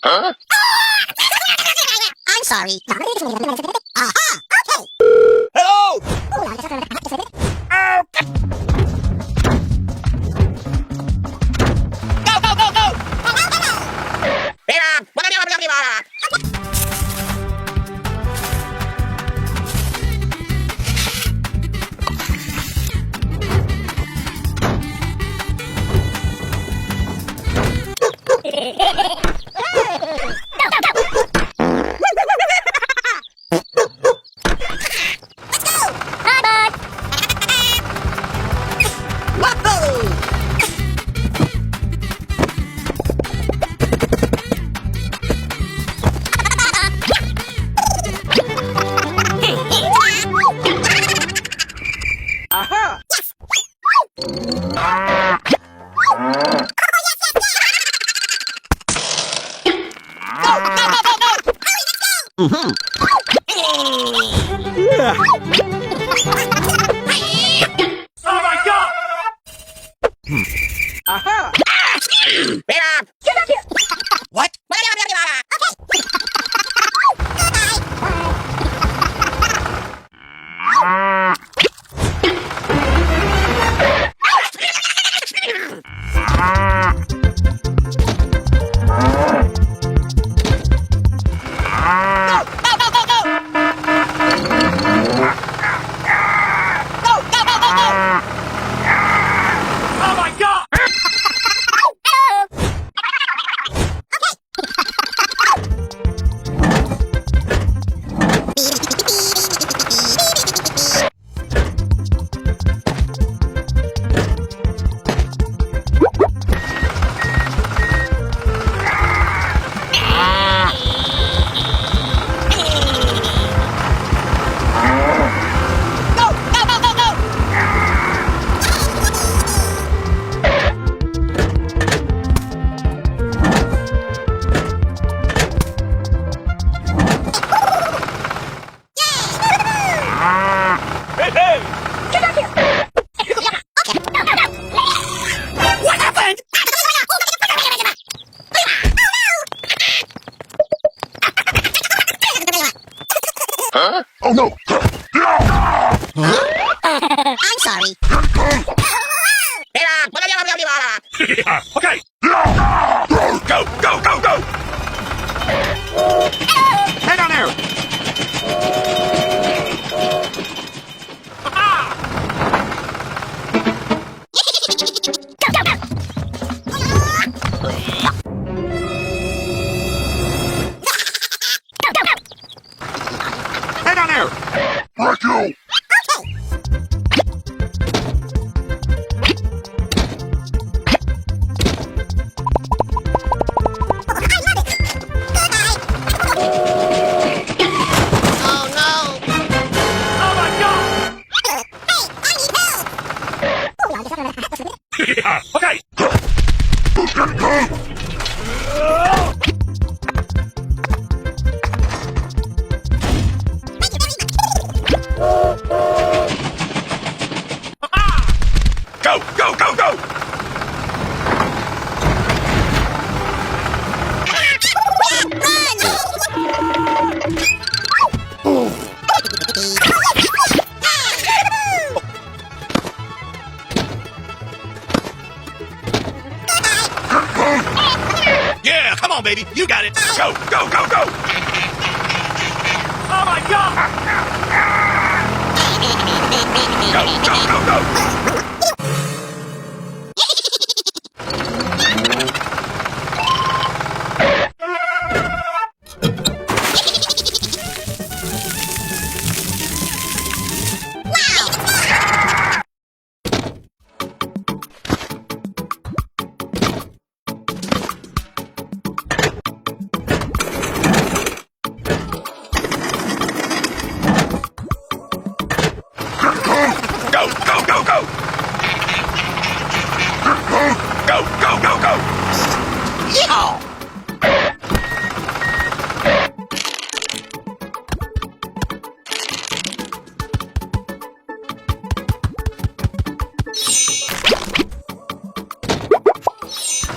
Huh? I'm sorry. Aha! Okay. Hello! Go, go, go, go! Aha! Mm-hmm. Oh my God! Aha! Get up here! What? Oh my God! Hey, hey! Get up here! What happened? Huh? Oh no! I'm sorry. Okay! Go, go, go, go! Head on there! Head on there! Thank you! Oh my God! Okay! baby. You got it. Go, go, go, go. Oh, my God. Go, go, go, go. Go, go, go, go! Go, go, go, go! Yeehaw!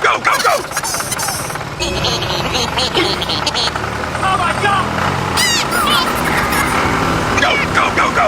Go, go, go! Oh my God! Go, go, go, go!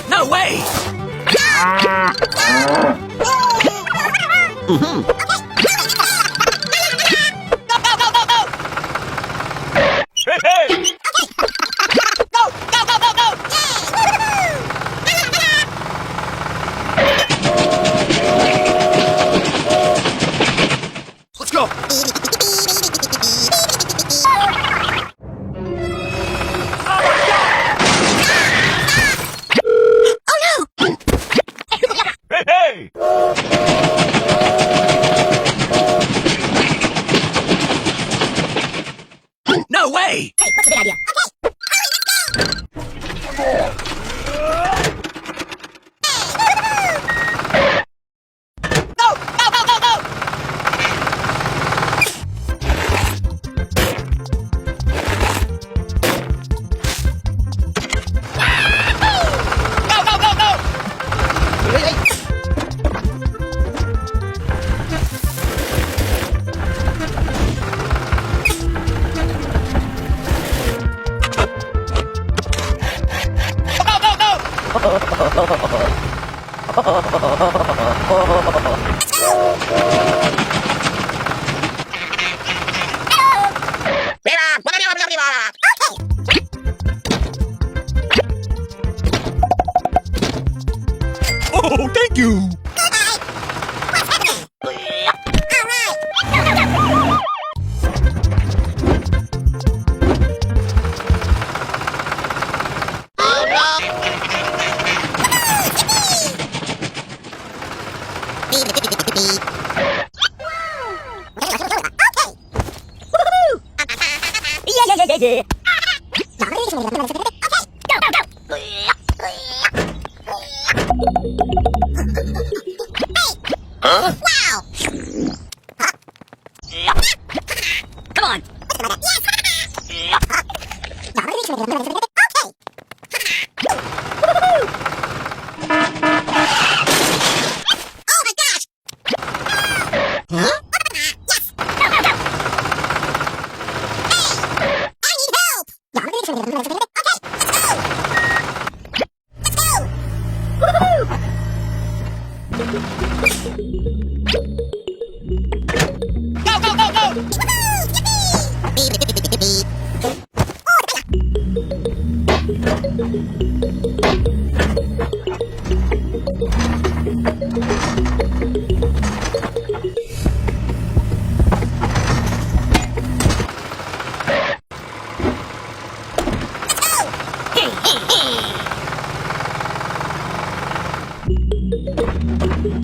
No way! Hey, hey! Go, go, go, go, go! Let's go! Hey, hey! No way! Hey, what's a good idea? Go, go, go, go, go! Go, go, go, go! Oh, thank you! Yeah. Huh? Wow! Come on! Oh my gosh! Huh? Yes! Go, go, go! Hey! I need help! Okay, let's go! Let's go! Woohoo! Go, go, go, go! Woohoo! Yippee! Hey, hey, hey!